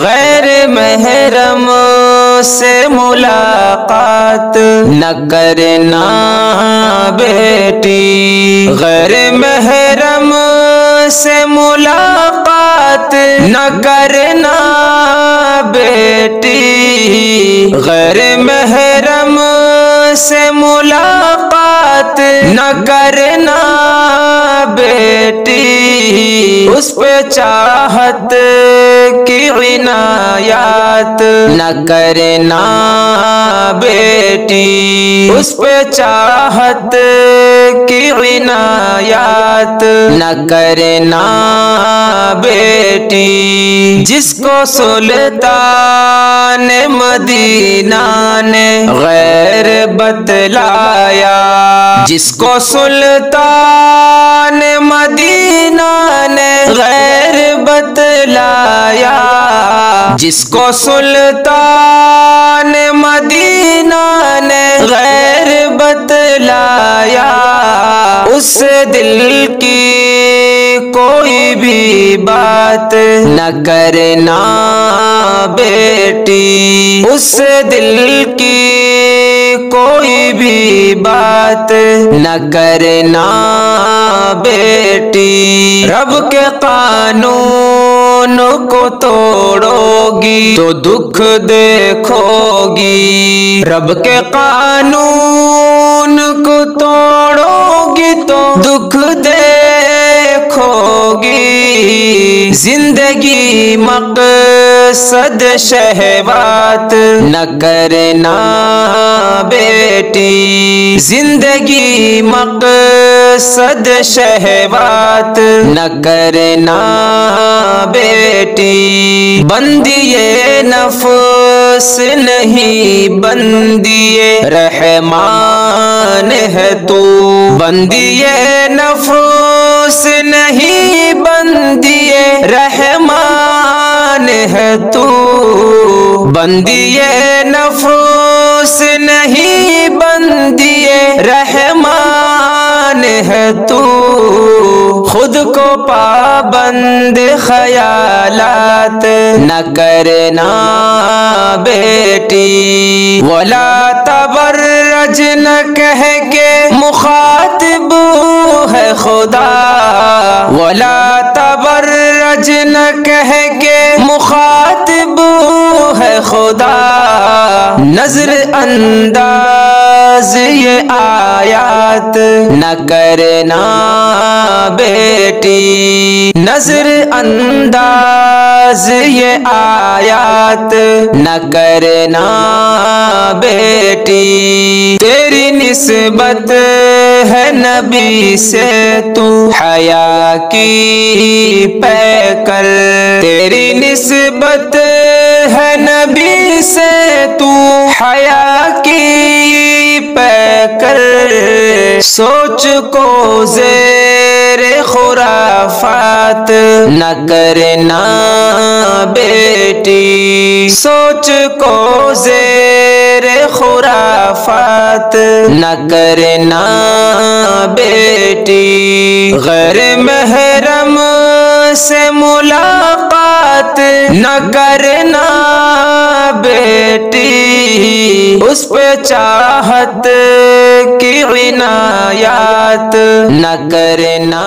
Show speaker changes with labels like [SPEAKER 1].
[SPEAKER 1] غیر محرم سے ملاقات نہ کرنا بیٹی، غیر محرم سے ملاقات نہ کرنا بیٹی، غیر محرم سے ملاقات نہ کرنا بیٹی، اس پہ چاہت کی عنایات نہ کرنا بیٹی، اس پہ چاہت کی عنایات نہ کرنا بیٹی، جس کو سلطان مدینہ نے غیر بتلایا، جس کو سلطان مدینہ نے غیر بتلایا، جس کو سلطان مدینہ نے غیر بتلایا، اس دل کی کوئی بھی بات نہ کرنا بیٹی، اس دل کی کوئی بھی بات نہ کرنا بیٹی، رب کے قانون کو توڑو گی تو دکھ دیکھو گی، رب کے قانون کو توڑو گی تو دکھ دیکھو گی، زندگی مقصد شہوات نہ کرنا بیٹی، زندگی مقصد شہوات نہ کرنا بیٹی، بندی نفس نہیں بندی رحمان ہے تو، بندی نفس نہیں بندی رحمان ہے تو، بندی نفس نہیں بندی رحمان ہے تو، خود کو پابند خیالات نہ کرنا بیٹی، ولا تبرج نہ کہہ کے مخاطب ہے خدا، ولا تبرج نہ کہہ کے مخاطب ہے خدا، نظر انداز یہ آیات نہ کرنا بیٹی، نظر انداز یہ آیات نہ کرنا بیٹی، تیری نسبت ہے نبی سے تو حیا کی پیکر، تیری نسبت ہے نبی سے تو حیا کی پیکر، سوچ کو زیر خرافات نہ کرنا بیٹی، سوچ کو زیر خرافات نہ کرنا بیٹی، غیر محرم سے ملاقات نہ کرنا بیٹی، اس پہ چاہت کی عنایات نہ کرنا